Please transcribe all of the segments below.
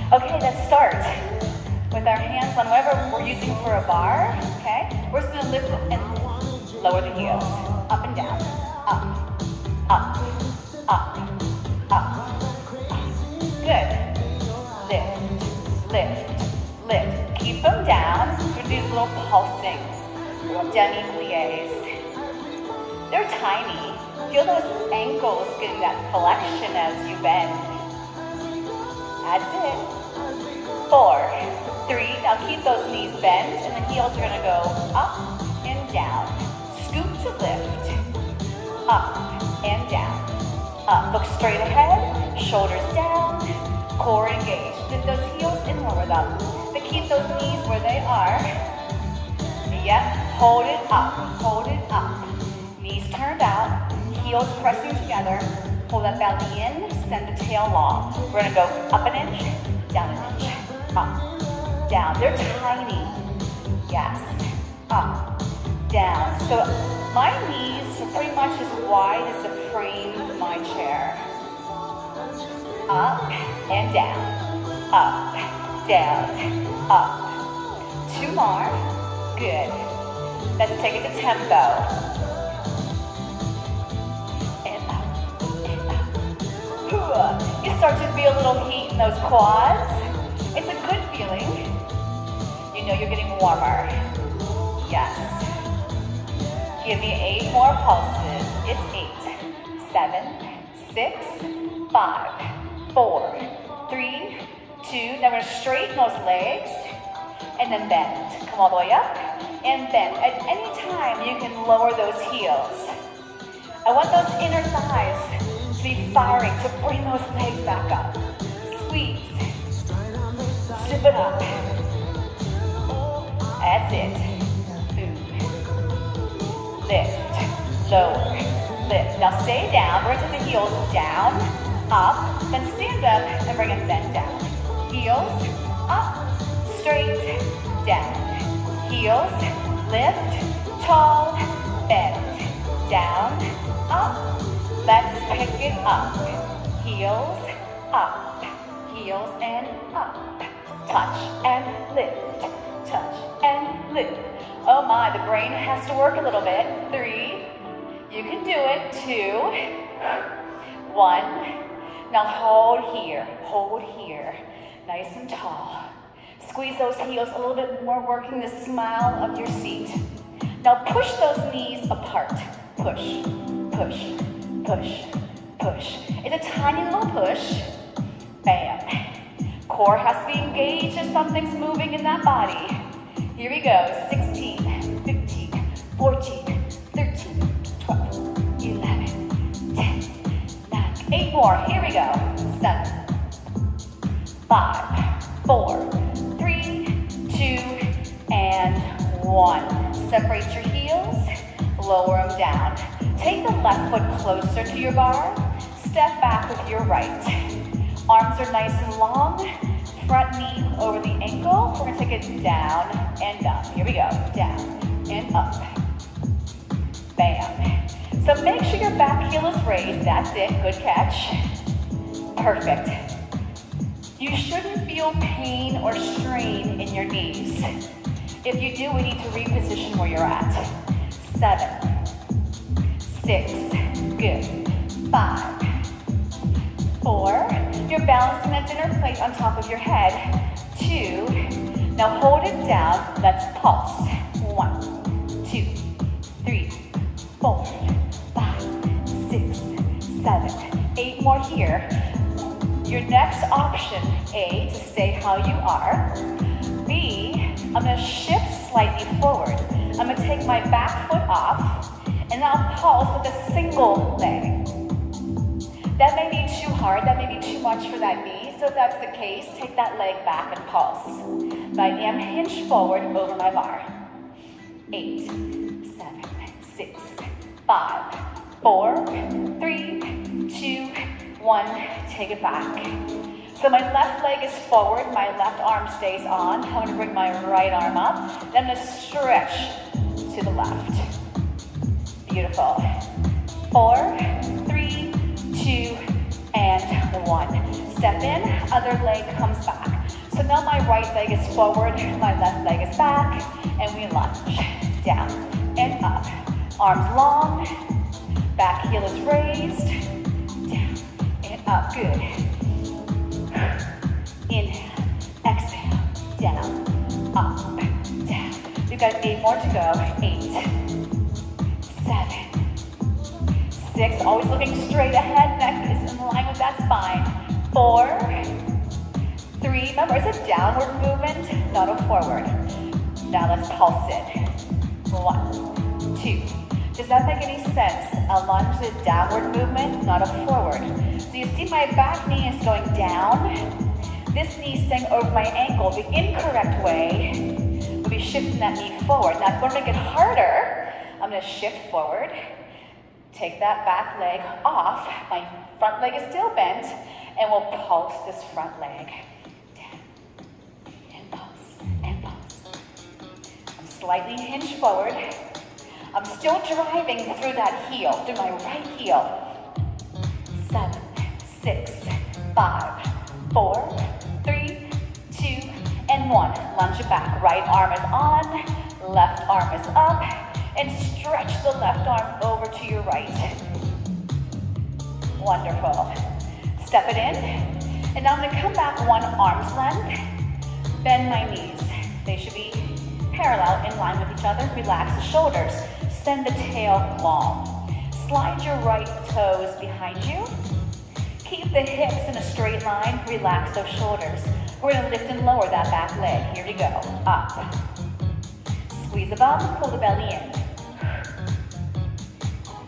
Okay, let's start with our hands on whatever we're using for a bar, okay? We're just gonna lift and lower the heels. Up and down, up, up, up, up. Good. Lift, lift, lift. Keep them down. We're gonna do these little pulsing demi-plies. They're tiny. Feel those ankles getting that flexion as you bend. That's it. 4, 3, now keep those knees bent, and the heels are gonna go up and down. Scoop to lift, up and down. Up, look straight ahead, shoulders down, core engaged. Lift those heels and lower them. But keep those knees where they are. Yep, hold it up. Knees turned out, heels pressing together. Pull that belly in, send the tail long. We're gonna go up an inch, down an inch. Up, down, they're tiny. Yes, up, down. So my knees are pretty much as wide as the frame of my chair. Up and down, up, down, up. 2 more, good. Let's take it to tempo. You start to feel a little heat in those quads. It's a good feeling. You know you're getting warmer. Yes. Give me 8 more pulses. It's 8, 7, 6, 5, 4, 3, 2. Now we're going to straighten those legs and then bend. Come all the way up and bend. At any time you can lower those heels. I want those inner thighs to be firing, to bring those legs back up. Squeeze. Zip it up. That's it. Lift. Lower. Lift. Now stay down. We're going to take the heels down, up, then stand up and bring it bend down. Heels, up, straight, down. Heels, lift, tall, bend. Down, up. Let's pick it up. Heels, up. Heels and up. Touch and lift. Touch and lift. Oh my, the brain has to work a little bit. 3. You can do it. 2. 1. Now hold here. Hold here. Nice and tall. Squeeze those heels a little bit more, working the smile of your seat. Now push those knees apart. Push, push. Push, push. It's a tiny little push. Bam. Core has to be engaged as something's moving in that body. Here we go. 16, 15, 14, 13, 12, 11, 10, 9, 8 more. Here we go. 7, 5, 4, 3, 2, and 1. Separate your heels. Lower them down. Take the left foot closer to your bar. Step back with your right. Arms are nice and long. Front knee over the ankle. We're going to take it down and up. Here we go. Down and up. Bam. So make sure your back heel is raised. That's it. Good catch. Perfect. You shouldn't feel pain or strain in your knees. If you do, we need to reposition where you're at. 7. 6, good. 5, 4, you're balancing that dinner plate on top of your head. 2, now hold it down, let's pulse. 1, 2, 3, 4, 5, 6, 7, 8 more here. Your next option, A, to stay how you are. B, I'm gonna shift slightly forward. I'm gonna take my back foot off, and I'll pulse with a single leg. That may be too hard, that may be too much for that knee, so if that's the case, take that leg back and pulse. But I am hinged forward over my bar. 8, 7, 6, 5, 4, 3, 2, 1, take it back. So my left leg is forward, my left arm stays on. I'm gonna bring my right arm up, then I'm gonna stretch to the left. Beautiful. 4, 3, 2, and 1. Step in, other leg comes back. So now my right leg is forward, my left leg is back, and we lunge. Down and up. Arms long, back heel is raised. Down and up, good. Inhale, exhale, down, up, down. We've got 8 more to go. 8, 7, 6. Always looking straight ahead. Neck is in line with that spine. 4, 3. Remember, it's a downward movement, not a forward. Now let's pulse it. 1, 2. Does that make any sense? A lunge is a downward movement, not a forward. So you see my back knee is going down. This knee is staying over my ankle. The incorrect way would be shifting that knee forward. Now, if you want to make it harder, I'm going to shift forward. Take that back leg off. My front leg is still bent. And we'll pulse this front leg. Down. And pulse. And pulse. I'm slightly hinged forward. I'm still driving through that heel, through my right heel. 7, 6, 5, 4, 3, 2, and 1. Lunge it back. Right arm is on, left arm is up, and stretch the left arm over to your right. Wonderful. Step it in, and now I'm going to come back one arm's length, bend my knees. They should be parallel, in line with each other. Relax the shoulders. Send the tail long. Slide your right toes behind you. Keep the hips in a straight line. Relax those shoulders. We're going to lift and lower that back leg. Here we go. Up. Squeeze the bum, pull the belly in.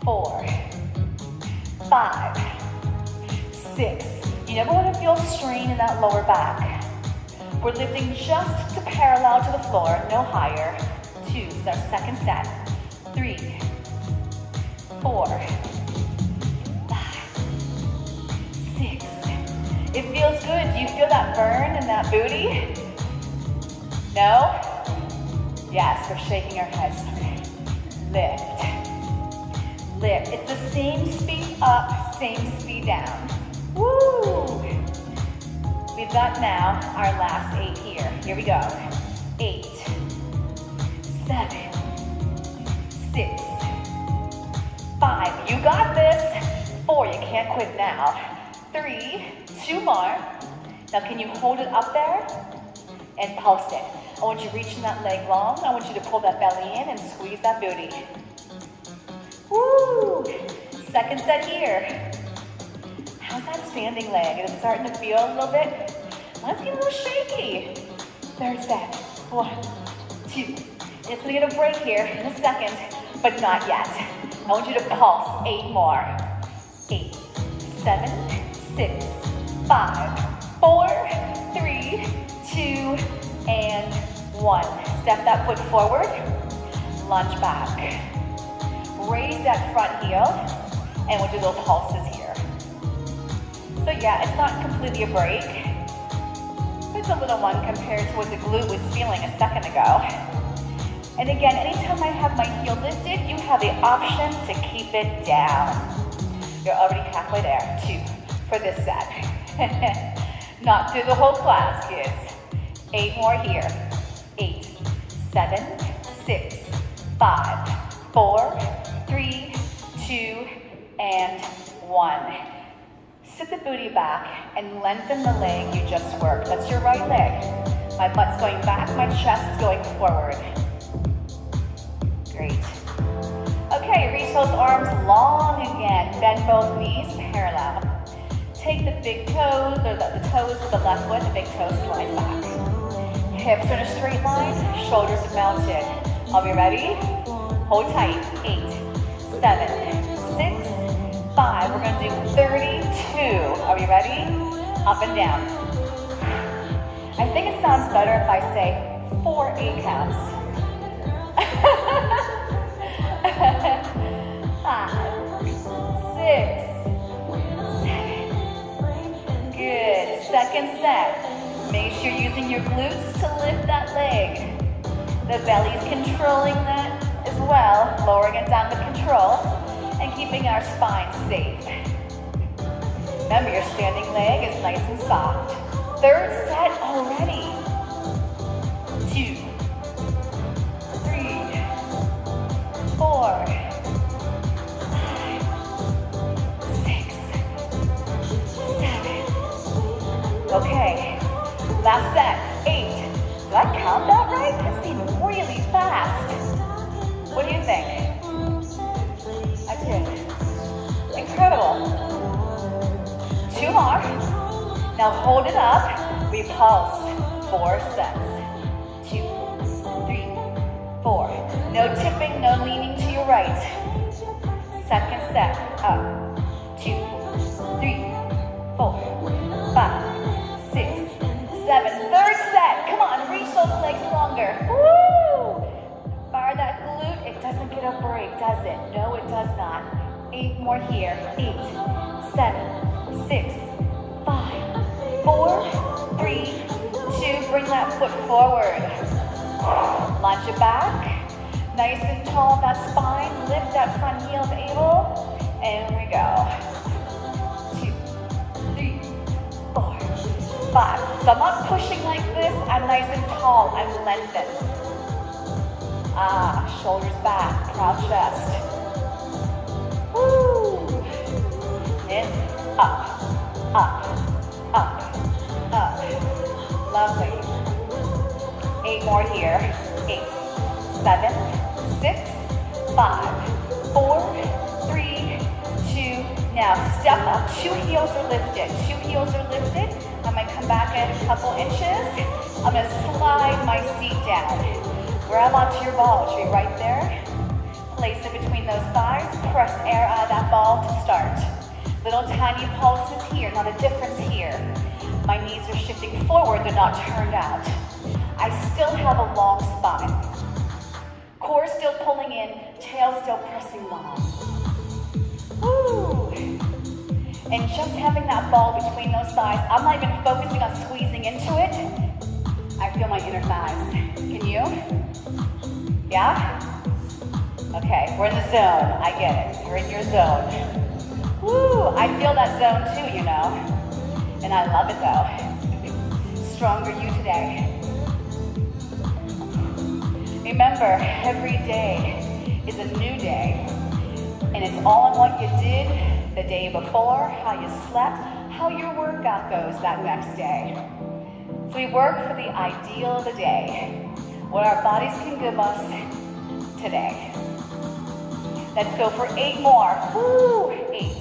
4, 5, 6. You never want to feel strain in that lower back. We're lifting just to parallel to the floor, no higher. 2 is our second set. 3, 4, 5, 6. It feels good. Do you feel that burn in that booty? No? Yes, we're shaking our heads. Lift. Lift. It's the same speed up, same speed down. Woo! We've got now our last 8 here. Here we go. 8, 7, 6, 5. You got this. 4. You can't quit now. 3, 2 more. Now can you hold it up there and pulse it? I want you reaching that leg long. I want you to pull that belly in and squeeze that booty. Woo! Second set here. How's that standing leg? Is it starting to feel a little bit? Let's get a little shaky. Third set. 1, 2. It's gonna get a break here in a second, but not yet. I want you to pulse 8 more. 8, 7, 6, 5, 4, 3, 2, and 1. Step that foot forward. Lunge back. Raise that front heel, and we'll do little pulses here. So yeah, it's not completely a break. It's a little one compared to what the glute was feeling a second ago. And again, anytime I have my heel lifted, you have the option to keep it down. You're already halfway there. 2 for this set. Not through the whole class, kids. 8 more here. 8, 7, 6, 5, 4, 3, 2, and 1. Sit the booty back and lengthen the leg you just worked. That's your right leg. My butt's going back, my chest is going forward. Great. Okay, reach those arms long again. Bend both knees parallel. Take the big toes, or the toes with the left foot, the big toes slide back. Hips are in a straight line, shoulders are mounted. Are we ready? Hold tight. 8, 7, 6, 5. We're going to do 32. Are we ready? Up and down. I think it sounds better if I say 4 8 counts. 5, 6, 7. Good. Second set. Make sure you're using your glutes to lift that leg. The belly's controlling that as well, lowering it down with control and keeping our spine safe. Remember, your standing leg is nice and soft. Third set already. 2, 3, 4, 5, 6, 7. Okay, last set, 8. Did I count that right? That seemed really fast. What do you think? I did. Incredible. 2 more. Now hold it up, repulse. 4 sets. 2, 3, 4. No tipping, no leaning to your right. Second set, up. 2, 3, 4, 5, 6, 7. Third set, come on, reach those legs longer. Woo! Fire that glute, it doesn't get a break, does it? No, it does not. 8 more here. 8, 7, 6, 5, 4, 3, 2. Bring that foot forward. Lunge it back. Nice and tall, that spine. Lift that front heel if able. And we go. 2, 3, 4, 5. So I'm not pushing like this. I'm nice and tall. I'm lengthened. Shoulders back. Proud chest. Woo. And up, up, up, up. Lovely. 8 more here. 8, 7, 6, 5, 4, 3, 2. Now step up. 2 heels are lifted. 2 heels are lifted. I might come back a couple inches. I'm going to slide my seat down. Grab onto your ball. It should be right there. Place it between those thighs. Press air out of that ball to start. Little tiny pulses here, not a difference here. My knees are shifting forward, they're not turned out. I still have a long spine. Core still pulling in, tail still pressing long. Woo! And just having that ball between those thighs, I'm not even focusing on squeezing into it. I feel my inner thighs. Can you? Yeah? Okay, we're in the zone. I get it. You're in your zone. Woo! I feel that zone too, you know. And I love it though. Stronger you today. Remember, every day is a new day. And it's all on what you did the day before, how you slept, how your workout goes that next day. So we work for the ideal of the day, what our bodies can give us today. Let's go for 8 more. Woo! 8.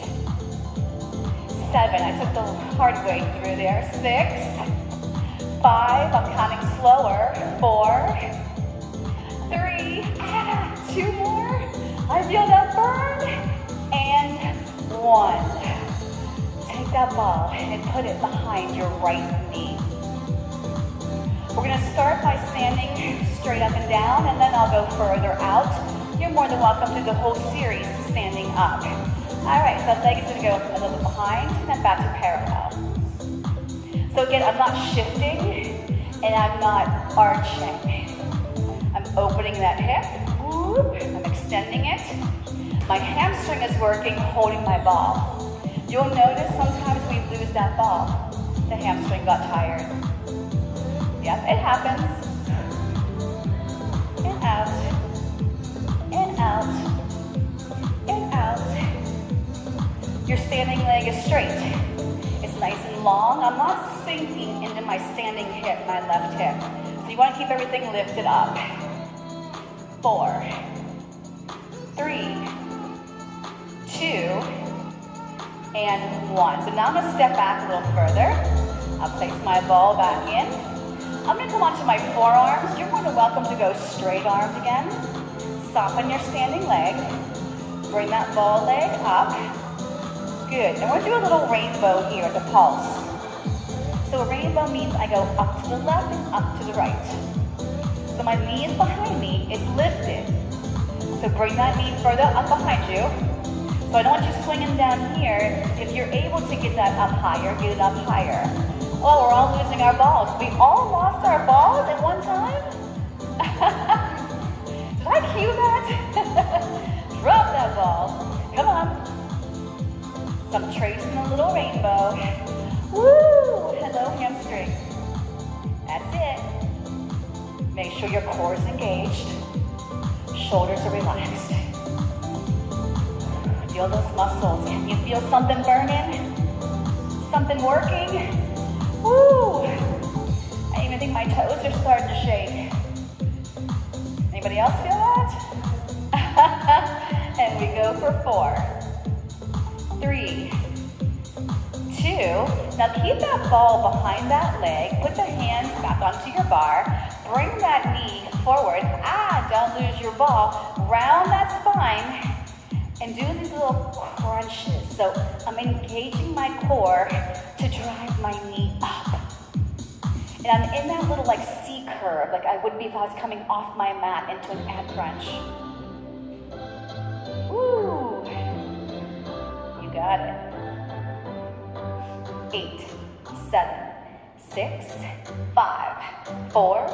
7. I took the hard way through there. 6. 5. I'm counting slower. 4. 3. 2 more. I feel that burn. And 1. Take that ball and put it behind your right knee. We're going to start by standing straight up and down, and then I'll go further out. You're more than welcome to the whole series standing up. All right, so leg is going to go a little bit behind and then back to parallel. So again, I'm not shifting and I'm not arching. I'm opening that hip. Whoop, I'm extending it. My hamstring is working, holding my ball. You'll notice sometimes we lose that ball. The hamstring got tired. Yep, it happens. And out. And out. And out. Your standing leg is straight. It's nice and long. I'm not sinking into my standing hip, my left hip. So you want to keep everything lifted up. 4, 3, 2, and 1. So now I'm going to step back a little further. I'll place my ball back in. I'm going to come onto my forearms. You're more than welcome to go straight arms again. Soften your standing leg. Bring that ball leg up. Good. And we're going to do a little rainbow here at the pulse. So a rainbow means I go up to the left and up to the right. So my knee is behind me. It's lifted. So bring that knee further up behind you. So I don't want you swinging down here. If you're able to get that up higher, get it up higher. Oh, we're all losing our balls. We all lost our balls at one time? Did I cue that? Drop that ball. Come on. So I'm tracing a little rainbow. Woo! Hello, hamstring. sure your core is engaged. Shoulders are relaxed. Feel those muscles. Can you feel something burning? Something working? Woo! I even think my toes are starting to shake. Anybody else feel that? And we go for 4, 3, 2. Now keep that ball behind that leg. Put the hands back onto your bar. Bring that knee forward. Don't lose your ball. Round that spine and do these little crunches. So I'm engaging my core to drive my knee up. And I'm in that little like C curve, like I would be if I was coming off my mat into an ab crunch. Woo! You got it. 8, 7, 6, 5, 4,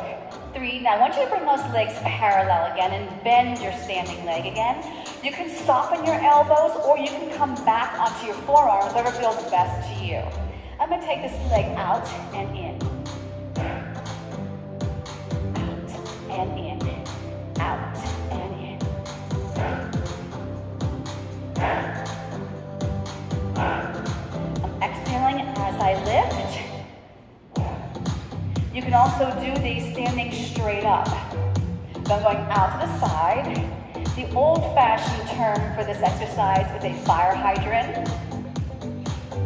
3. Now I want you to bring those legs parallel again and bend your standing leg again. You can soften your elbows or you can come back onto your forearms, whatever feels best to you. I'm going to take this leg out and in. Out and in. Out and in. I'm exhaling as I lift. You can also do these standing straight up. So I'm going out to the side. The old-fashioned term for this exercise is a fire hydrant.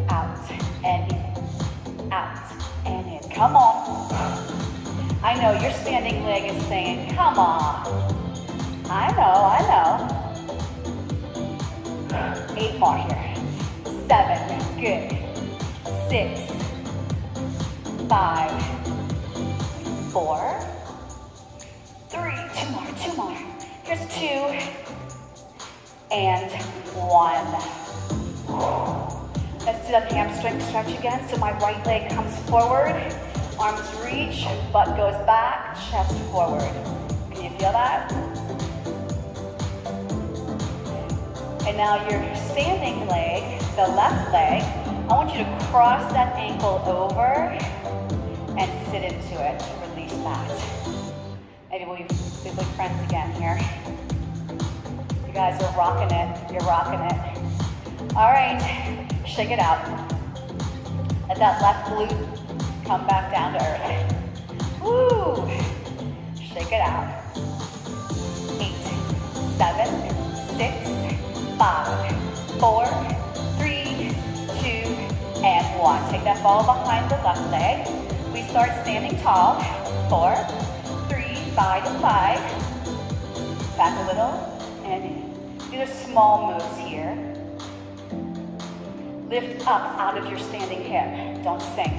Out and in. Out and in. Come on. I know your standing leg is saying, come on. I know. 8 more here. 7, good. 6, 5, 4, 3, 2 more. Here's 2, and 1. Let's do that hamstring stretch again. So my right leg comes forward, arms reach, butt goes back, chest forward. Can you feel that? And now your standing leg, the left leg, I want you to cross that ankle over and sit into it. Release that. Maybe we'll be friends again here. You guys are rocking it. You're rocking it. All right, shake it out. Let that left glute come back down to earth. Woo! Shake it out. 8, 7, 6, 5, 4, 3, 2, and 1. Take that ball behind the left leg. We start standing tall. 4, 3, side to side, back a little, and in. These are small moves here. Lift up out of your standing hip, don't sink.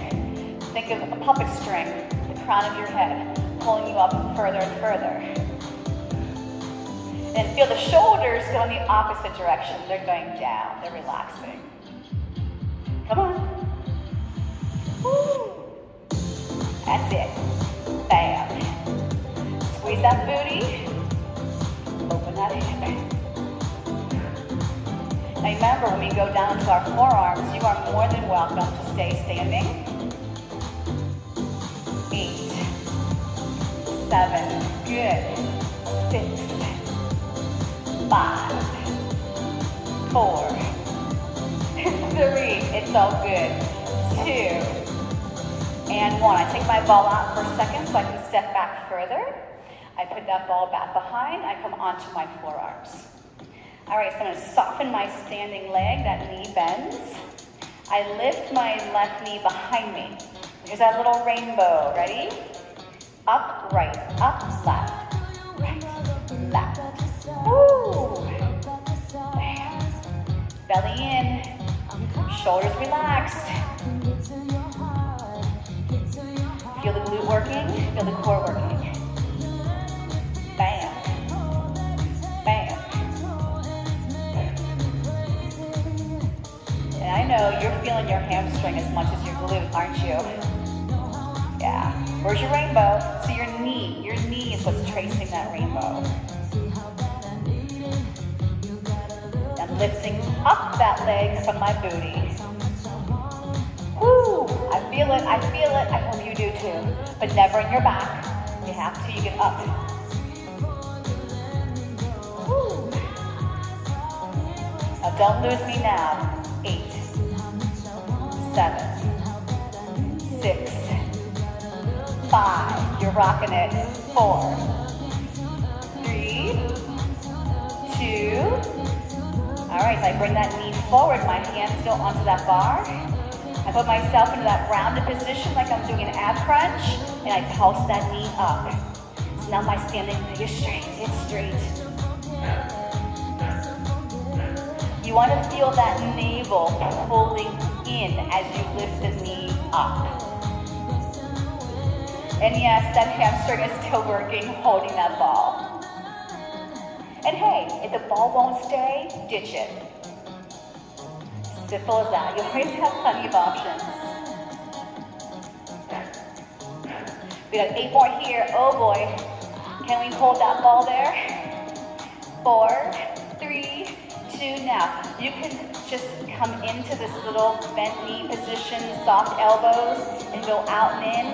Think of a puppet string, the crown of your head, pulling you up further and further. And feel the shoulders go in the opposite direction. They're going down, they're relaxing. Come on. Woo. That's it. Bam. Squeeze that booty. Open that hip. Now remember, when we go down to our forearms, you are more than welcome to stay standing. 8, 7, good. 6, 5, 4, 3, it's all good. 2, and 1. I take my ball out for a second so I can step back further. I put that ball back behind. I come onto my forearms. All right, so I'm going to soften my standing leg. That knee bends. I lift my left knee behind me. Here's that little rainbow. Ready? Up, right, up, left, right, left. Woo! Bam. Belly in. Shoulders relaxed. Feel the glute working. Feel the core working. Bam. Bam. And I know you're feeling your hamstring as much as your glute, aren't you? Yeah. Where's your rainbow? So your knee is what's tracing that rainbow. And lifting up that leg from my booty. Woo! I feel it, I hope you do too. But never in your back. you have to, you get up. Woo. Now don't lose me now. 8, 7, 6, 5. You're rocking it. 4, 3, 2. All right, so I bring that knee forward, my hands go onto that bar. I put myself into that rounded position like I'm doing an ab crunch, and I pulse that knee up. So now my standing leg is straight, it's straight. You want to feel that navel pulling in as you lift the knee up. And yes, that hamstring is still working, holding that ball. And hey, if the ball won't stay, ditch it. Simple as that. You always have plenty of options. We got 8 more here. Oh boy. Can we hold that ball there? 4, 3, 2. Now, you can just come into this little bent knee position, soft elbows, and go out and in.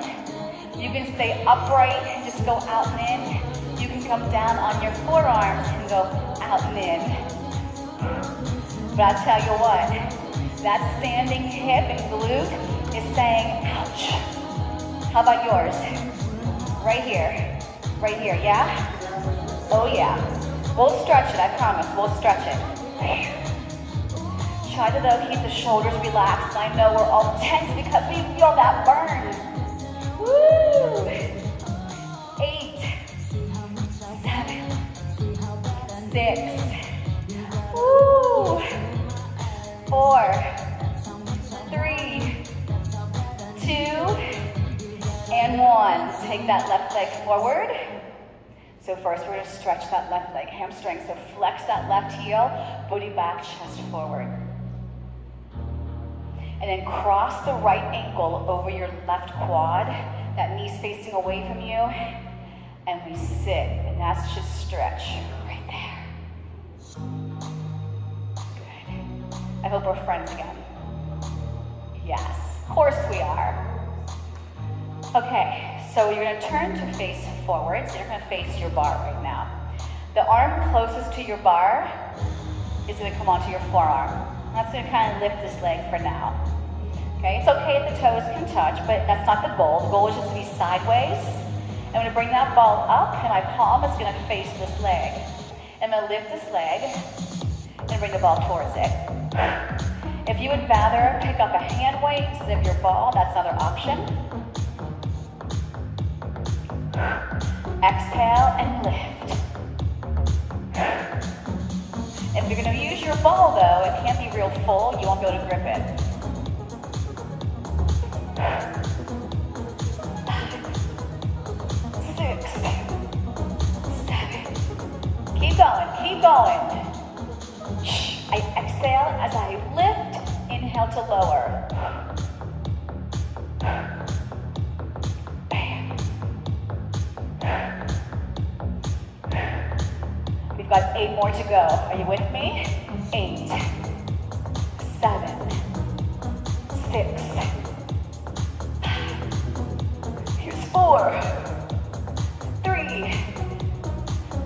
You can stay upright and just go out and in. You can come down on your forearms and go out and in. But I'll tell you what, that standing hip and glute is saying, ouch. How about yours? Right here, yeah? Oh yeah. We'll stretch it, I promise, we'll stretch it. Try to though keep the shoulders relaxed. I know we're all tense because we feel that burn. Woo! 8, 7, 6, woo! 4, 3, 2, and 1. Take that left leg forward. So first we're going to stretch that left leg, hamstring. So flex that left heel, booty back, chest forward. And then cross the right ankle over your left quad. That knee's facing away from you. And we sit, and that's just stretch right there. Good. I hope we're friends again. Yes, of course we are. Okay, so you're going to turn to face forward. So you're going to face your bar right now. The arm closest to your bar is going to come onto your forearm. That's going to kind of lift this leg for now. Okay, it's okay if the toes can touch, but that's not the goal. The goal is just to be sideways. I'm going to bring that ball up, and my palm is going to face this leg. I'm going to lift this leg and bring the ball towards it. If you would rather pick up a hand weight instead of your ball, that's another option. Exhale and lift. If you're going to use your ball, though, it can't be real full. You won't be able to grip it. 5, 6, 7. Keep going, keep going. I exhale as I lift, inhale to lower. We've got 8 more to go. Are you with me? 8, 7, 6. Here's 4, 3,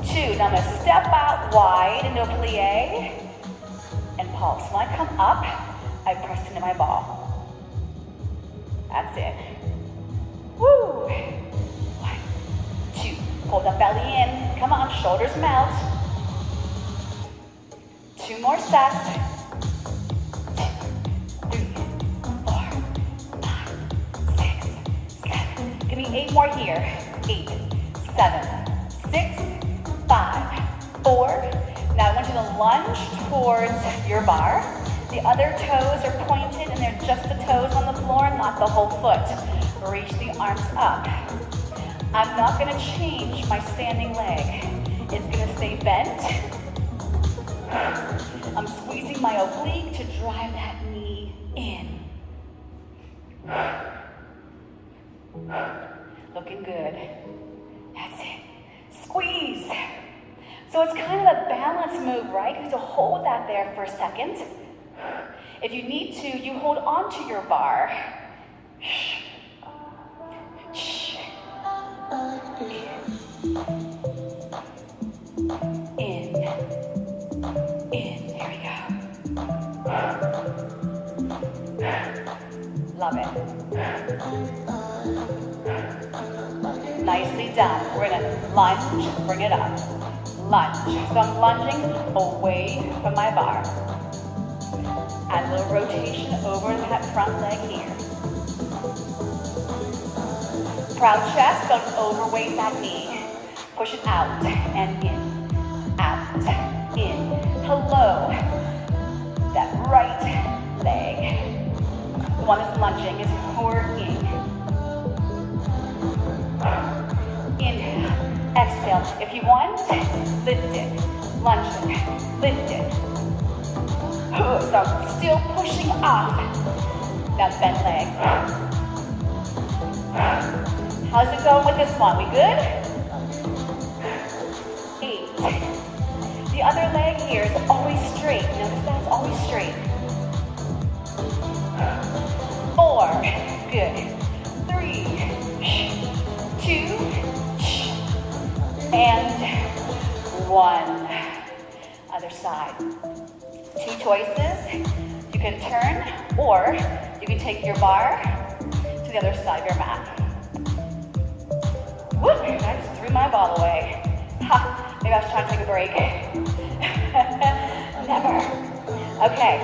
2. Now I'm going to step out wide into a plie and pulse. When I come up, I press into my ball. That's it. Woo! 1, 2. Hold that belly in. Come on, shoulders melt. 2 more sets. 2, 3, 4, 5, 6, 7. Give me 8 more here. 8, 7, 6, 5, 4. Now I want you to lunge towards your bar. The other toes are pointed and they're just the toes on the floor, not the whole foot. Reach the arms up. I'm not going to change my standing leg. It's going to stay bent. I'm squeezing my oblique to drive that knee in. Looking good. That's it. Squeeze. So it's kind of a balance move, right? You have to hold that there for a second. If you need to, you hold on to your bar. Love it. Nicely done. We're gonna lunge, bring it up. Lunge. So I'm lunging away from my bar. Add a little rotation over that front leg here. Proud chest, don't overweight that knee. Push it out and in. Out, in. Hello. That right leg. The one that's lunging is working. Inhale, exhale. If you want, lift it, lunge it, lift it. So still pushing off that bent leg. How's it going with this one? We good? 8. The other leg here is always straight. Notice that it's always straight. 4. Good. 3. 2. And 1. Other side. 2 choices. You can turn, or you can take your bar to the other side of your mat. Whoop, I just threw my ball away. Ha, maybe I was trying to take a break. Never. Okay,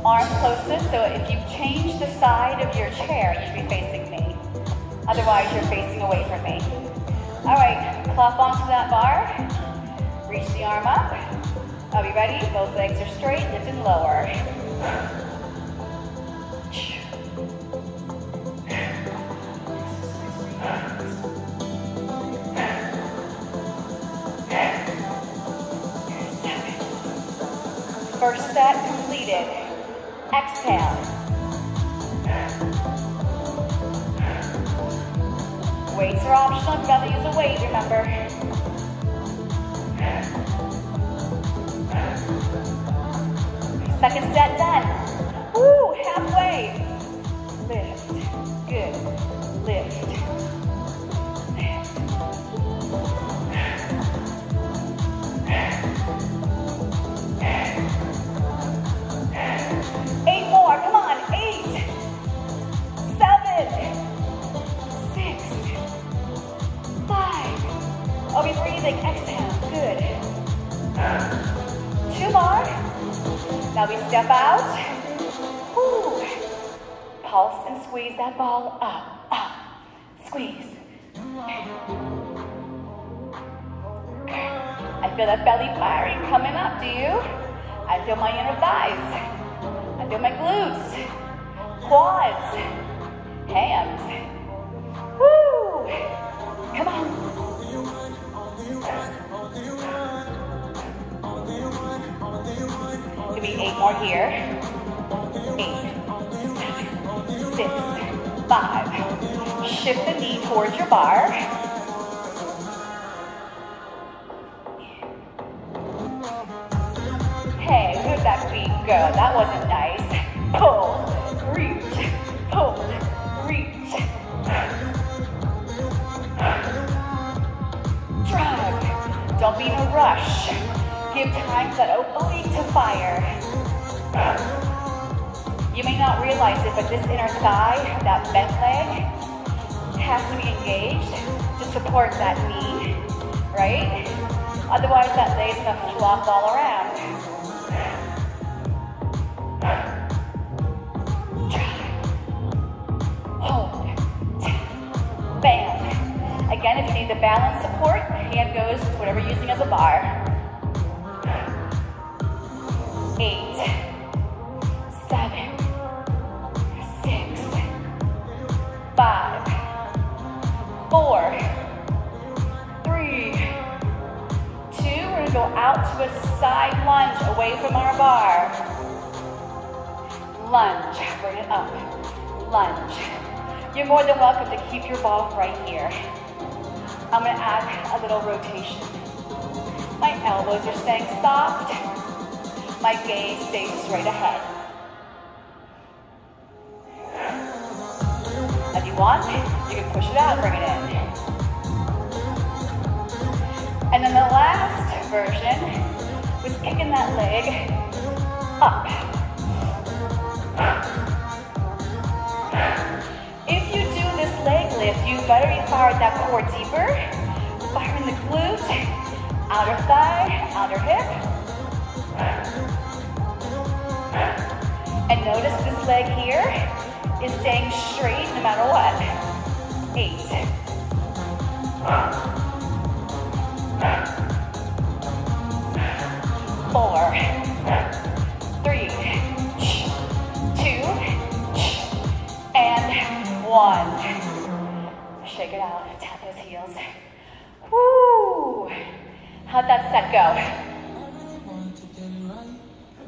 arms closest, so if you change the side of your chair, you should be facing me. Otherwise, you're facing away from me. All right, plop onto that bar. Reach the arm up. Are we ready? Both legs are straight, lift and lower. First set completed. Exhale. Weights are optional. You've got to use a weight, remember. Second set done. Woo, halfway. Lift. Good. Lift. Lift. 8 more. Come on. 8. 7. 6. 5. Are we breathing? Exhale. Good. 2 more. Now we step out. Woo. Pulse and squeeze that ball up, up. Squeeze. I feel that belly firing coming up, do you? I feel my inner thighs. I feel my glutes, quads, hams. Woo. Come on. Give me 8 more here. 8, 7, 6, 5. Shift the knee towards your bar. Hey, where'd that feet go? That wasn't nice. Pull, reach, pull, reach. Drag. Don't be in a rush. Give time for that oblique to fire. You may not realize it, but this inner thigh, that bent leg, has to be engaged to support that knee, right? Otherwise, that leg's gonna flop all around. Hold. Bam. Again, if you need the balance support, hand goes to whatever you're using as a bar. 8, 7, 6, 5, 4, 3, 2. We're gonna go out to a side lunge away from our bar. Lunge, bring it up. Lunge. You're more than welcome to keep your ball right here. I'm gonna add a little rotation. My elbows are staying soft. My gaze stays straight ahead. If you want, you can push it out, bring it in. And then the last version was kicking that leg up. you better be firing that core deeper. Firing the glute, outer thigh, outer hip. And notice this leg here is staying straight no matter what. 8. 4, 3, 2, and 1. Shake it out, tap those heels. Woo! How'd that set go?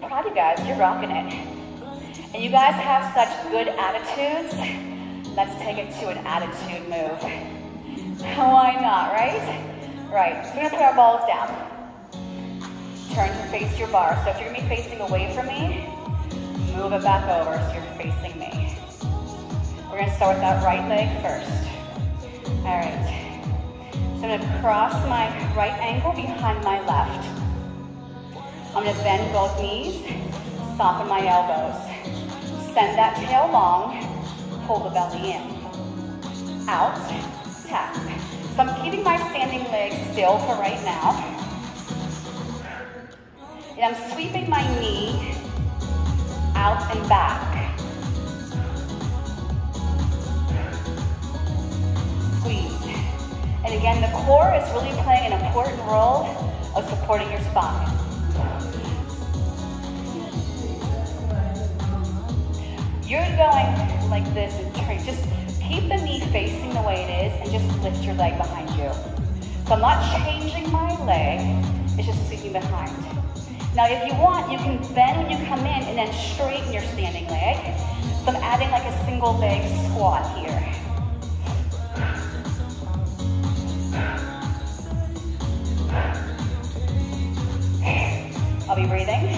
Proud of you guys, you're rocking it. And you guys have such good attitudes. Let's take it to an attitude move. Why not, right? Right, so we're gonna put our balls down. Turn to face your bar. So if you're gonna be facing away from me, move it back over so you're facing me. We're gonna start with that right leg first. All right. So I'm gonna cross my right ankle behind my left. I'm gonna bend both knees, soften my elbows. Send that tail long, pull the belly in. Out, tap. So I'm keeping my standing leg still for right now. And I'm sweeping my knee out and back. Squeeze. And again, the core is really playing an important role of supporting your spine. You're going like this and turn. Just keep the knee facing the way it is and just lift your leg behind you. So I'm not changing my leg, it's just sweeping behind. Now if you want, you can bend when you come in and then straighten your standing leg. So I'm adding like a single leg squat here. I'll be breathing.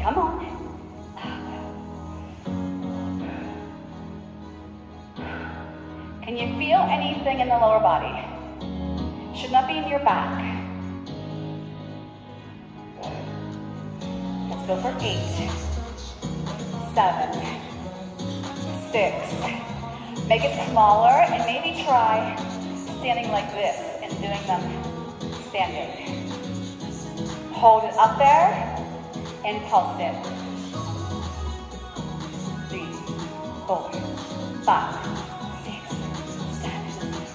Come on. Can you feel anything in the lower body? Should not be in your back. Let's go for 8, 7, 6. Make it smaller and maybe try standing like this and doing them standing. Hold it up there and pulse it. 3, 4, 5.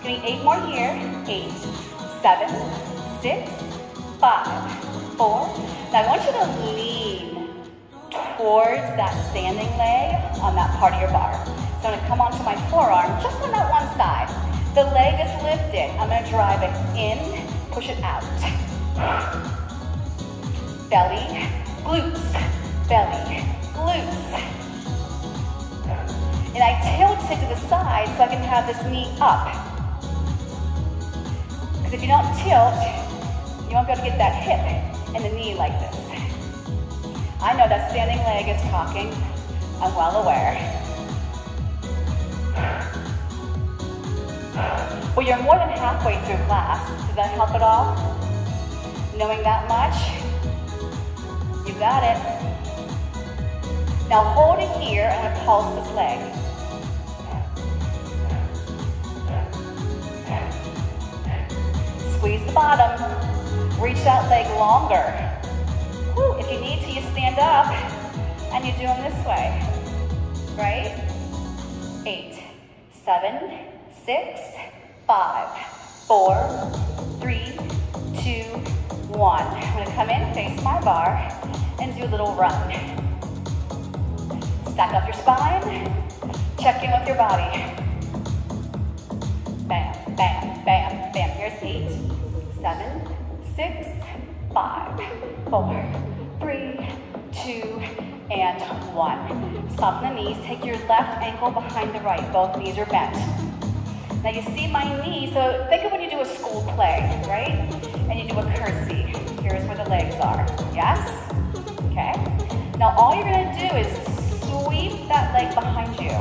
8 more here. 8, 7, 6, 5, 4. Now I want you to lean towards that standing leg on that part of your bar. So I'm going to come onto my forearm just on that one side. The leg is lifted. I'm going to drive it in, push it out. Belly, glutes, belly, glutes. And I tilt it to the side so I can have this knee up. If you don't tilt, you won't be able to get that hip and the knee like this. I know that standing leg is talking. I'm well aware. Well, you're more than halfway through class. Does that help at all? Knowing that much? You got it. Now hold it here and I'm gonna pulse this leg. Squeeze the bottom, reach that leg longer. Woo, if you need to, you stand up and you do them this way, right? 8, 7, 6, 5, 4, 3, 2, 1. I'm gonna come in, face my bar, and do a little run. Stack up your spine, check in with your body. Bam, bam, bam, bam. Here's 8, 7, 6, 5, 4, 3, 2, and 1. Soften the knees. Take your left ankle behind the right. Both knees are bent. Now you see my knee, so think of when you do a school play, right? And you do a curtsy. Here's where the legs are. Yes? Okay. Now all you're going to do is sweep that leg behind you.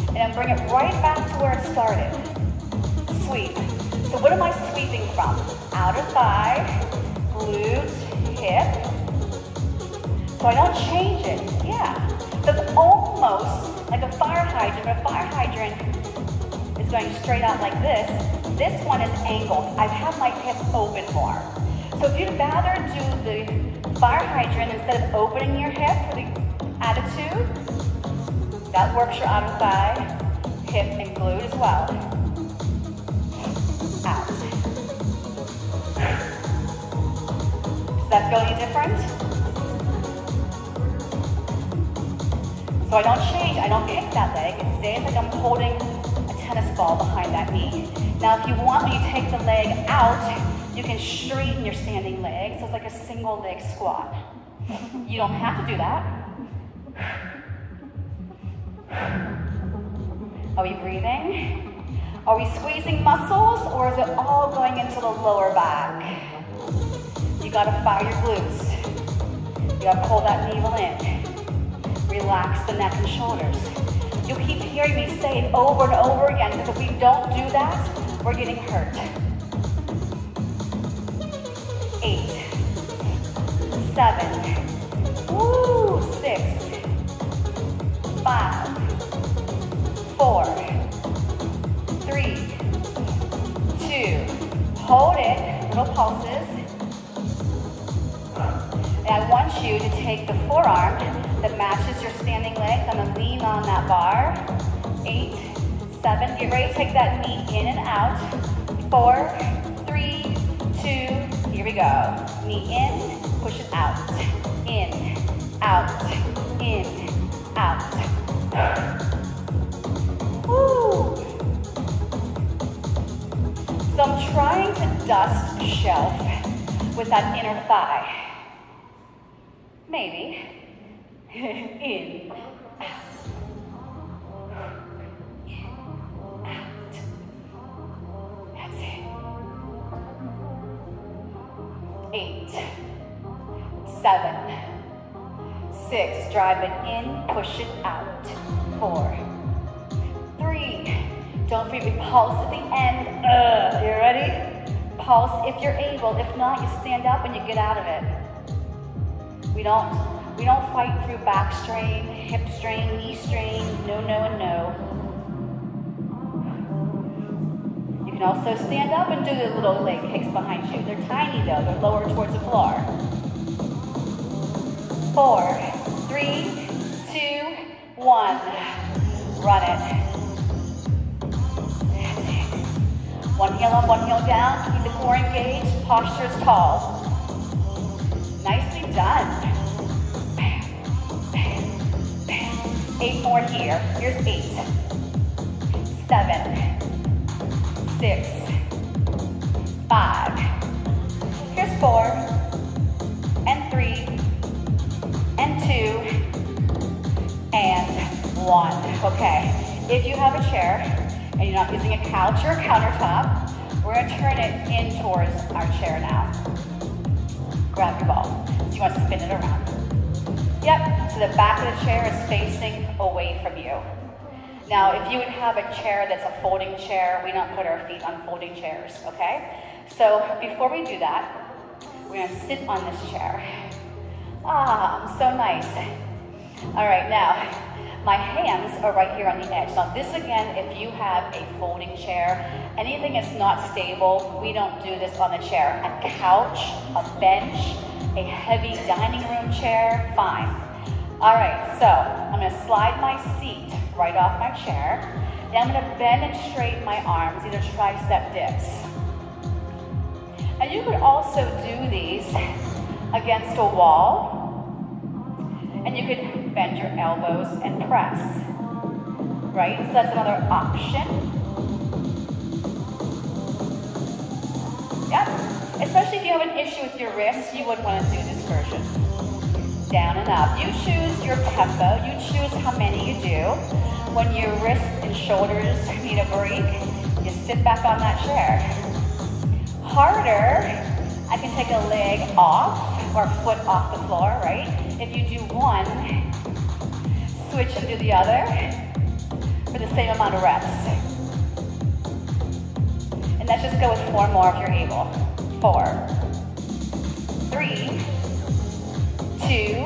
And then bring it right back to where it started. Sweep. So what am I sweeping from? Outer thigh, glute, hip. So I don't change it. Yeah. So it's almost like a fire hydrant hydrant, but a fire hydrant is going straight out like this. This one is angled. I've had my hip open more. So if you'd rather do the fire hydrant instead of opening your hip for the attitude, that works your outer thigh, hip, and glute as well. Out. Does that feel any different? So I don't change, I don't kick that leg. It stays like I'm holding a tennis ball behind that knee. Now if you want, when you take the leg out, you can straighten your standing leg, so it's like a single leg squat. You don't have to do that. Are we breathing? Are we squeezing muscles, or is it all going into the lower back? You gotta fire your glutes. You gotta pull that navel in. Relax the neck and shoulders. You'll keep hearing me say it over and over again, because if we don't do that, we're getting hurt. 8, 7, woo, 6, 5, 4, 3, 2, hold it, little pulses. And I want you to take the forearm that matches your standing legs. I'm gonna lean on that bar. 8, 7, get ready to take that knee in and out. 4, 3, 2, here we go. Knee in, push it out. In, out, in, out. Woo. So I'm trying to dust a shelf with that inner thigh. Maybe. In, out. In, out. That's it. 8, 7, 6, drive it in, push it out. 4, 3, don't forget we pulse at the end. You ready? Pulse if you're able. If not, you stand up and you get out of it. We don't fight through back strain, hip strain, knee strain. No, no, and no. You can also stand up and do the little leg kicks behind you. They're tiny though, they're lower towards the floor. 4, 3, 2, 1. Run it. That's it. One heel up, one heel down. Keep the core engaged, posture is tall. Nicely done. 8 more here. Here's 8, 7, 6, 5. Here's 4, and 3, and 2, and 1. Okay, if you have a chair and you're not using a couch or a countertop, we're gonna turn it in towards our chair now. Grab your ball. So you want to spin it around. Yep, so the back of the chair is facing away from you. Now, if you would have a chair that's a folding chair, we don't put our feet on folding chairs, okay? So before we do that, we're gonna sit on this chair. Ah, so nice. All right, now, my hands are right here on the edge. Now this again, if you have a folding chair, anything that's not stable, we don't do this on the chair. A couch, a bench, a heavy dining room chair, fine. All right, so I'm gonna slide my seat right off my chair. Then I'm gonna bend and straighten my arms, either tricep dips. And you could also do these against a wall. And you could bend your elbows and press, right? So that's another option. Yep, especially if you have an issue with your wrists, you wouldn't want to do this version. Down and up. You choose your tempo, you choose how many you do. When your wrists and shoulders need a break, you sit back on that chair. Harder, I can take a leg off or foot off the floor, right? If you do one, switch and do the other for the same amount of reps. And let's just go with 4 more if you're able. 4, 3, 2,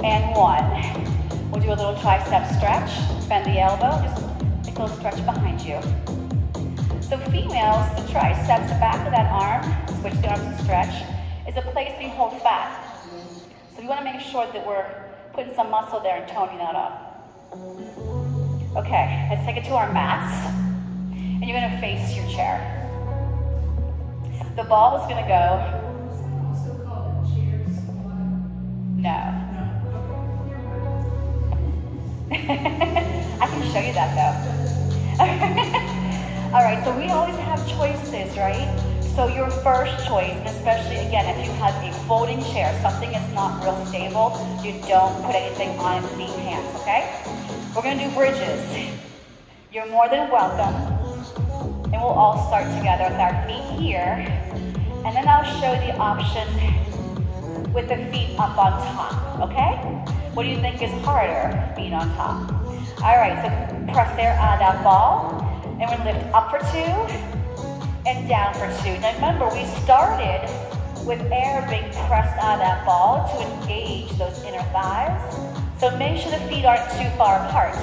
and 1. We'll do a little tricep stretch. Bend the elbow, just take a little stretch behind you. So females, the triceps, the back of that arm, switch the arms and stretch, is a place we hold fat. So we want to make sure that we're putting some muscle there and toning that up. Okay, let's take it to our mats. And you're going to face your chair. The ball is going to go. Also called cheers. No. I can show you that though. All right, so we always have choices, right? So your first choice, and especially again, if you have a folding chair, something that's not real stable, you don't put anything on it, knee hands, okay? We're gonna do bridges. You're more than welcome. And we'll all start together with our feet here. And then I'll show the option with the feet up on top, okay? What do you think is harder? Feet on top. All right, so press air out of that ball. And we're gonna lift up for 2 and down for 2. Now remember, we started with air being pressed out of that ball to engage those inner thighs. So make sure the feet aren't too far apart.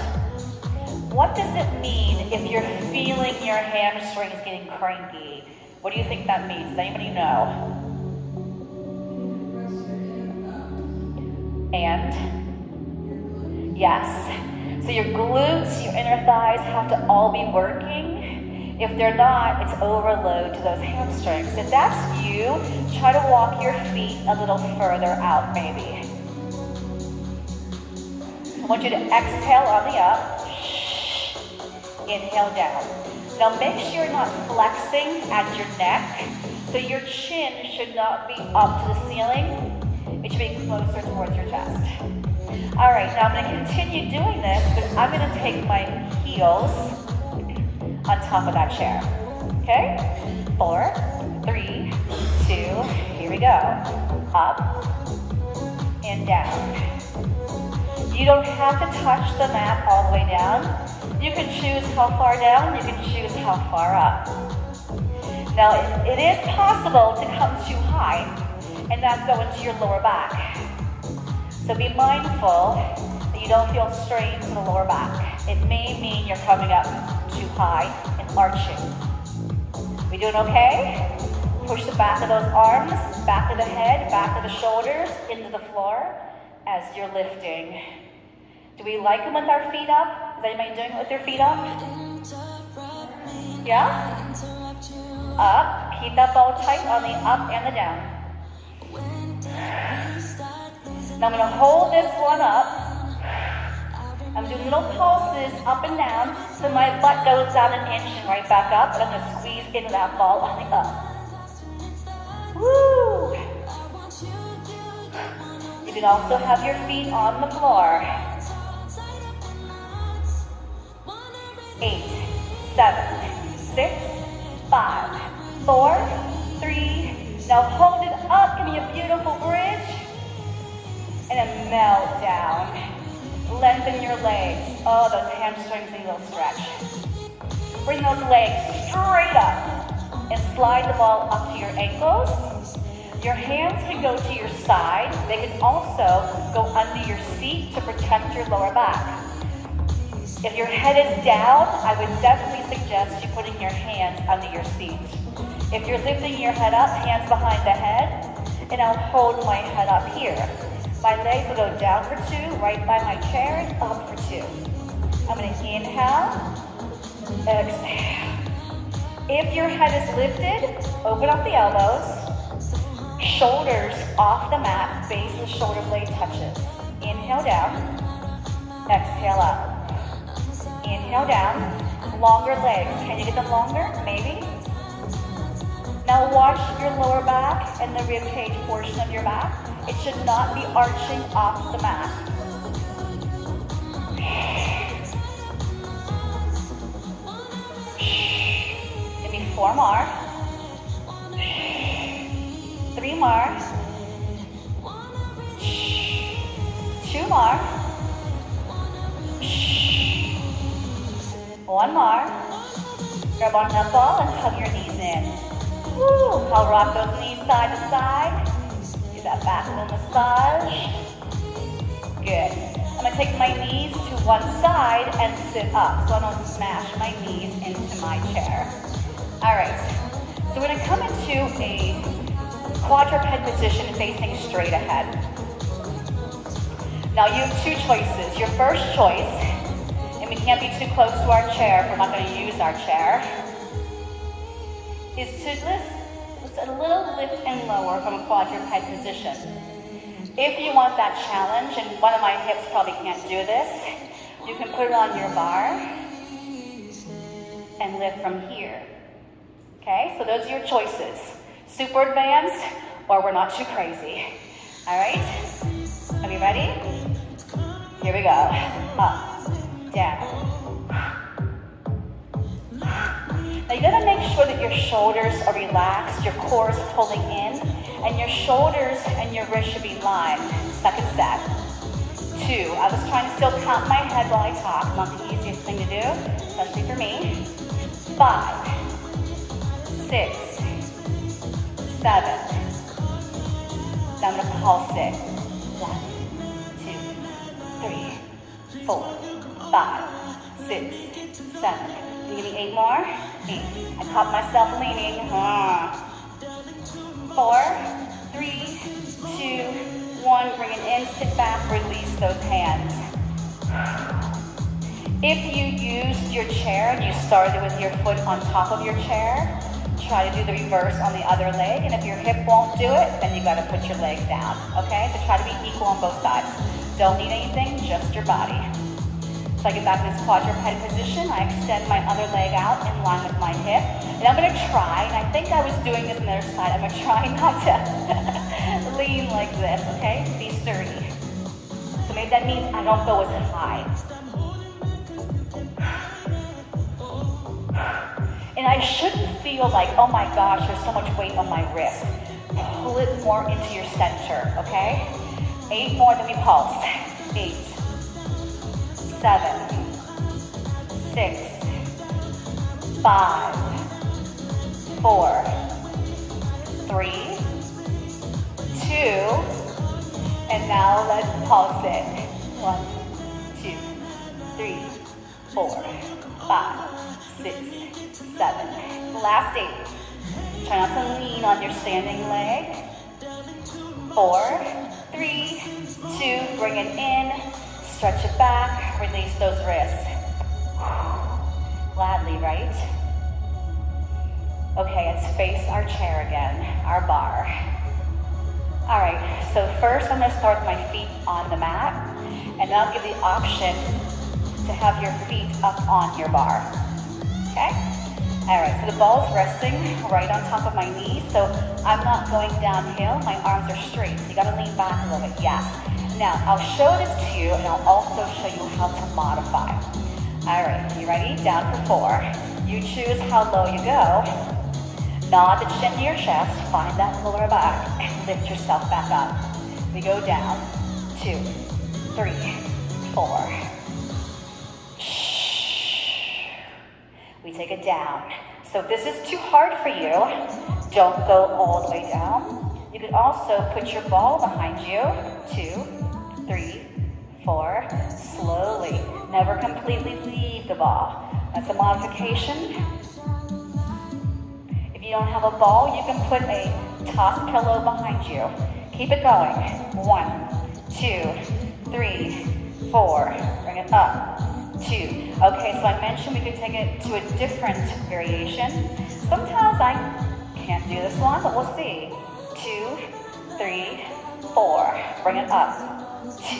What does it mean if you're feeling your hamstrings getting cranky? What do you think that means? Does anybody know? And? Yes. So your glutes, your inner thighs have to all be working. If they're not, it's overload to those hamstrings. If that's you, try to walk your feet a little further out maybe. I want you to exhale on the up. Inhale down. Now make sure you're not flexing at your neck. So your chin should not be up to the ceiling. It should be closer towards your chest. All right, now I'm going to continue doing this, but I'm going to take my heels on top of that chair. Okay? 4, 3, 2, here we go. Up and down. You don't have to touch the mat all the way down. You can choose how far down, you can choose how far up. Now, it is possible to come too high and not go into your lower back. So be mindful that you don't feel strain to the lower back. It may mean you're coming up too high and arching. We doing okay? Push the back of those arms, back of the head, back of the shoulders, into the floor as you're lifting. Do we like them with our feet up? Is anybody doing it with their feet up? Yeah? Up. Keep that ball tight on the up and the down. Now I'm going to hold this one up. I'm doing little pulses up and down so my butt goes down an inch and right back up. And I'm going to squeeze into that ball on the up. Woo! You can also have your feet on the floor. 8, 7, 6, 5, 4, 3. Now hold it up. Give me a beautiful bridge. And a melt down. Lengthen your legs. Oh, those hamstrings need a little stretch. Bring those legs straight up and slide the ball up to your ankles. Your hands can go to your side. They can also go under your seat to protect your lower back. If your head is down, I would definitely suggest you putting your hands under your seat. If you're lifting your head up, hands behind the head, and I'll hold my head up here. My legs will go down for 2, right by my chair, and up for 2. I'm going to inhale, exhale. If your head is lifted, open up the elbows, shoulders off the mat, base of the shoulder blade touches. Inhale down, exhale up. Inhale down, longer legs. Can you get them longer? Maybe. Now watch your lower back and the rib cage portion of your back. It should not be arching off the mat. Give me 4 more. 3 more. 2 more. 1 more. Grab on that ball and hug your knees in. Woo! I'll rock those knees side to side. Do that back little massage. Good. I'm gonna take my knees to one side and sit up so I don't smash my knees into my chair. All right, so we're gonna come into a quadruped position facing straight ahead. Now you have two choices. Your first choice, and we can't be too close to our chair if we're not gonna use our chair, is to lift a little lift and lower from a quadruped position. If you want that challenge, and one of my hips probably can't do this, you can put it on your bar and lift from here. Okay, so those are your choices. Super advanced, or we're not too crazy. All right, are we ready? Here we go. Up, down. Now you gotta make sure that your shoulders are relaxed, your core is pulling in, and your shoulders and your wrists should be lined. Second set. 2. I was trying to still count my head while I talk. Not the easiest thing to do, especially for me. 5, 6, 7. Now I'm gonna pulse it. 1, 2, 3, 4, 5, 6, 7. Can you give me 8 more? 8. I caught myself leaning. 4, 3, 2, 1. Bring it in, sit back, release those hands. If you used your chair and you started with your foot on top of your chair, try to do the reverse on the other leg. And if your hip won't do it, then you gotta put your leg down, okay? So try to be equal on both sides. Don't need anything, just your body. So I get back to this quadruped position. I extend my other leg out in line with my hip. And I'm gonna try, and I think I was doing this on the other side, I'm gonna try not to lean like this, okay? Be sturdy. So maybe that means I don't go as high. And I shouldn't feel like, oh my gosh, there's so much weight on my wrist. Pull it more into your center, okay? 8 more, then we pulse. 8, 7, 6, 5, 4, 3, 2, and now let's pulse it. 1, 2, 3, 4, 5, 6, 7. Last 8. Try not to lean on your standing leg. 4, 3, 2, bring it in. Stretch it back, release those wrists. Gladly, right? Okay, let's face our chair again, our bar. All right, so first I'm gonna start with my feet on the mat, and then I'll give the option to have your feet up on your bar, okay? All right, so the ball is resting right on top of my knees, so I'm not going downhill, my arms are straight, so you gotta lean back a little bit, yes. Now, I'll show this to you, and I'll also show you how to modify. All right, you ready? Down for 4. You choose how low you go. Nod the chin to your chest, find that lower back, and lift yourself back up. We go down, 2, 3, 4. Shh. We take it down. So if this is too hard for you, don't go all the way down. You could also put your ball behind you, 2, 3, 4, slowly. Never completely leave the ball. That's a modification. If you don't have a ball, you can put a toss pillow behind you. Keep it going. 1, 2, 3, 4. Bring it up. 2. Okay, so I mentioned we could take it to a different variation. Sometimes I can't do this one, but we'll see. 2, 3, 4. Bring it up. 2,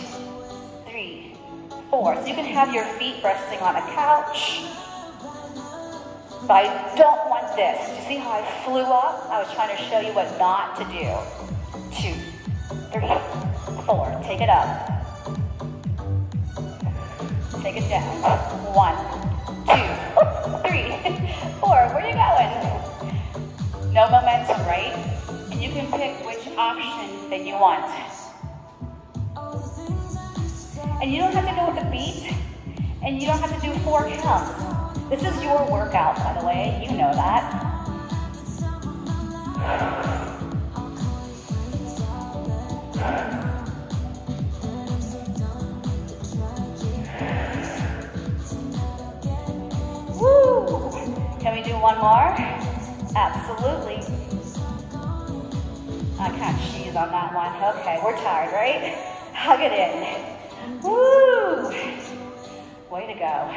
3, 4. So you can have your feet resting on a couch. But I don't want this. Do you see how I flew up? I was trying to show you what not to do. 2, 3, 4. Take it up. Take it down. 1, 2, 3, 4. Where are you going? No momentum, right? And you can pick which option that you want. And you don't have to go with the beat, and you don't have to do 4 counts. This is your workout, by the way. You know that. do one more? Absolutely. I can't cheese on that one. Okay, we're tired, right? Hug it in. Woo! Way to go.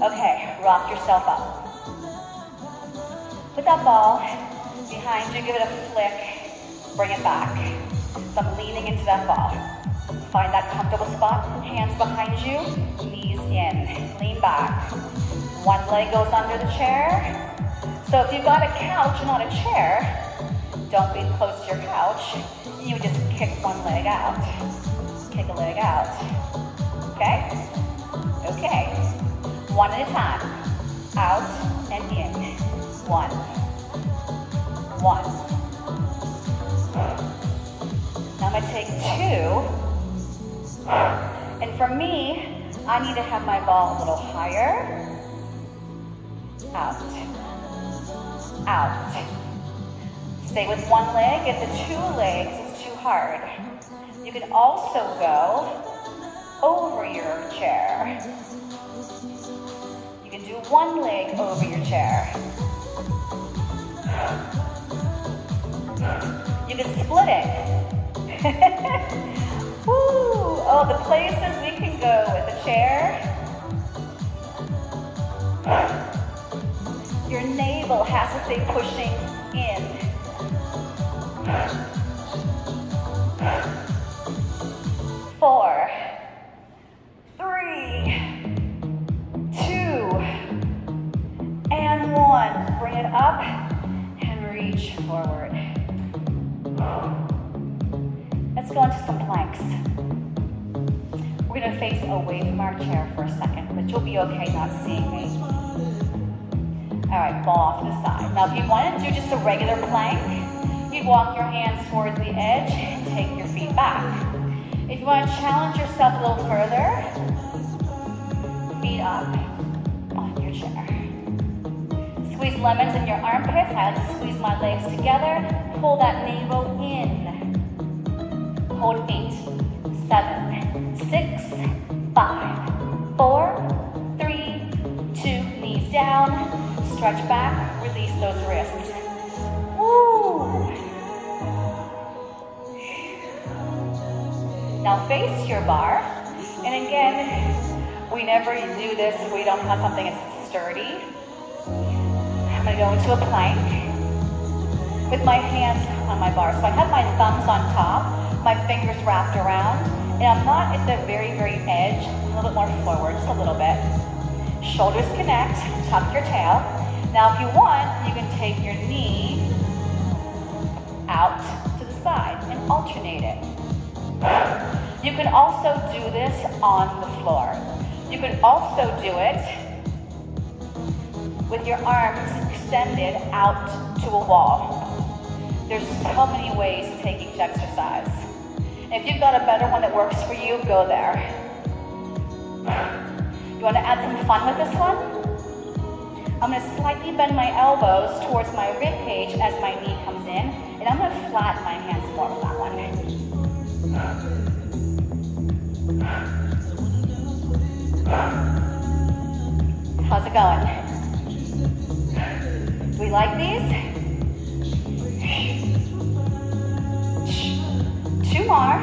Okay, rock yourself up. Put that ball behind you, give it a flick, bring it back. So I'm leaning into that ball. Find that comfortable spot, hands behind you, knees in, lean back. One leg goes under the chair. So if you've got a couch and not a chair, don't be close to your couch. You would just kick one leg out. Kick a leg out. Okay? Okay. One at a time. Out and in. One. One. Now I'm going to take two. And for me, I need to have my ball a little higher. Out. Out. Stay with one leg. If the two legs is too hard, you can also go over your chair. You can do one leg over your chair. You can split it. Woo! Oh, the places we can go with the chair. Your navel has to stay pushing in. 4, 3, 2, and 1. Bring it up and reach forward. Let's go into some planks. We're going to face away from our chair for a second, but you'll be okay not seeing me. All right, ball off to the side. Now, if you want to do just a regular plank, you'd walk your hands towards the edge and take your feet back. If you want to challenge yourself a little further, feet up on your chair. Squeeze lemons in your armpits. I like to squeeze my legs together. Pull that navel in. Hold 8, 7, 6, 5, 4, 3, 2, knees down. Stretch back, release those wrists. Woo! Now face your bar. And again, we never do this if we don't have something that's sturdy. I'm going to go into a plank with my hands on my bar. So I have my thumbs on top, my fingers wrapped around, and I'm not at the very, very edge. A little bit more forward, just a little bit. Shoulders connect, tuck your tail. Now if you want, you can take your knee out to the side and alternate it. You can also do this on the floor. You can also do it with your arms extended out to a wall. There's so many ways to take each exercise. If you've got a better one that works for you, go there. You want to add some fun with this one? I'm going to slightly bend my elbows towards my rib cage as my knee comes in, and I'm going to flatten my hands more with that one. How's it going? Do we like these? 2 more.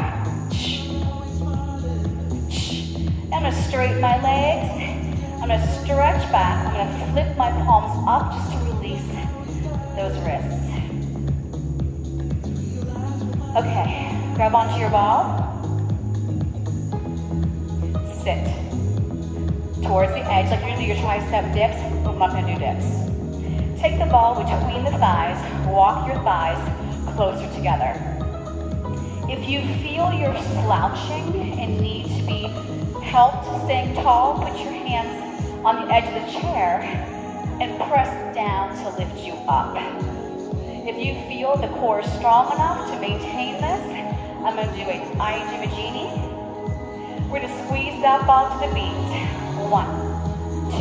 I'm going to straighten my legs. I'm going to stretch back. I'm going to flip my palms up just to release those wrists. Okay, grab onto your ball. Sit towards the edge like you're going to do your tricep dips, but I'm not going to do dips. Take the ball between the thighs, walk your thighs closer together. If you feel you're slouching and need to be helped staying tall, put your hands on the edge of the chair and press down to lift you up. If you feel the core is strong enough to maintain this, I'm going to do a Ijimajini. We're going to squeeze that ball to the beat. 1, 2,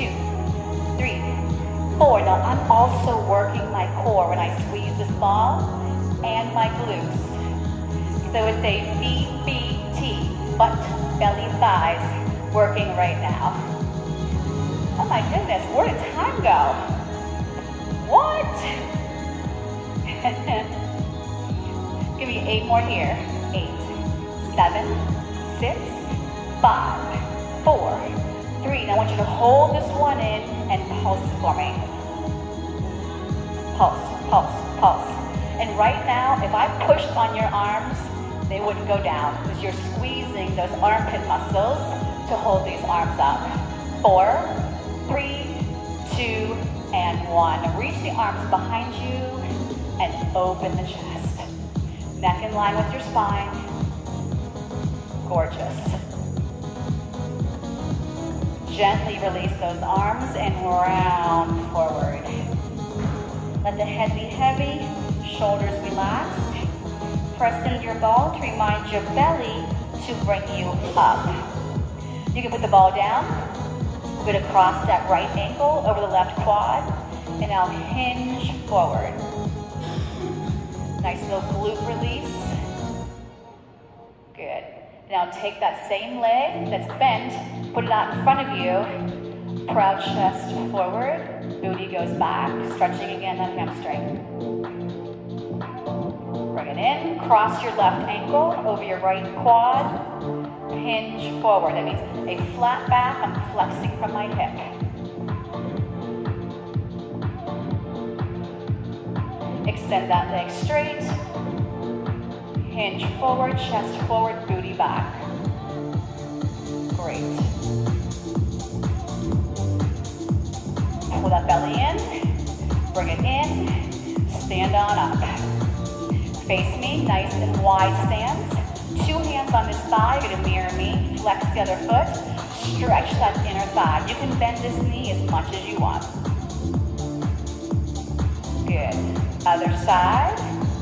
3, 4. Now I'm also working my core when I squeeze this ball and my glutes. So it's a BBT, butt, belly, thighs, working right now. Oh my goodness, where did time go? What? Give me 8 more here. 8, 7, 6, 5, 4, 3. Now I want you to hold this one in and pulse for me. Pulse, pulse, pulse. And right now, if I pushed on your arms, they wouldn't go down because you're squeezing those armpit muscles to hold these arms up. 4, 3, 2, and 1. Reach the arms behind you and open the chest. Neck in line with your spine. Gorgeous. Gently release those arms and round forward. Let the head be heavy, shoulders relaxed. Press into your ball to remind your belly to bring you up. You can put the ball down. We're going to cross that right ankle over the left quad, and now hinge forward. Nice little glute release. Good. Now take that same leg that's bent, put it out in front of you. Proud chest forward, booty goes back, stretching again that hamstring. Bring it in, cross your left ankle over your right quad, hinge forward. That means a flat back, I'm flexing from my hip. Extend that leg straight, hinge forward, chest forward, booty back. Great. Pull that belly in, bring it in, stand on up. Face me, nice and wide stance. 2 hands on this thigh, you're gonna mirror me. Flex the other foot, stretch that inner thigh. You can bend this knee as much as you want. Good. Other side,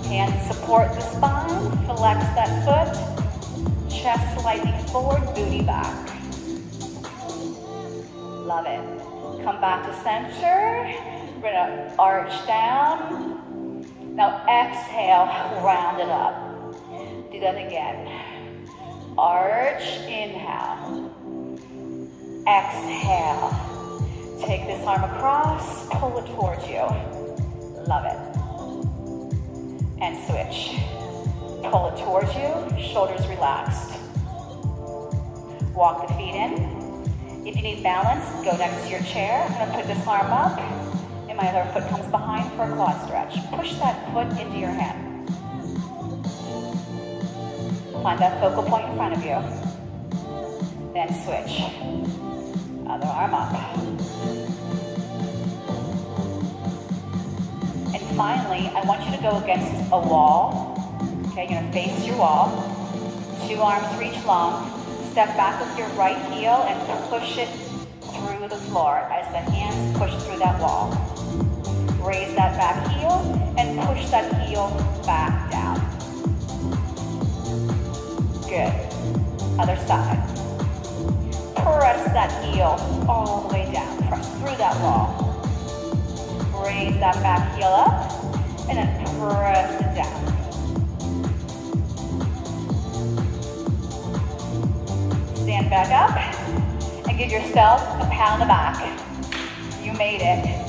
hands support the spine, flex that foot, chest slightly forward, booty back. Love it. Come back to center. We're gonna arch down. Now exhale, round it up. Do that again. Arch, inhale. Exhale. Take this arm across, pull it towards you. Love it. And switch. Pull it towards you, shoulders relaxed. Walk the feet in. If you need balance, go next to your chair. I'm gonna put this arm up, and my other foot comes behind for a quad stretch. Push that foot into your hand. Find that focal point in front of you. Then switch. Other arm up. And finally, I want you to go against a wall. Okay, you're gonna face your wall. 2 arms reach long. Step back with your right heel and push it through the floor as the hands push through that wall. Raise that back heel and push that heel back down. Good. Other side. Press that heel all the way down. Press through that wall. Raise that back heel up and then press it down. Stand back up and give yourself a pat on the back. You made it.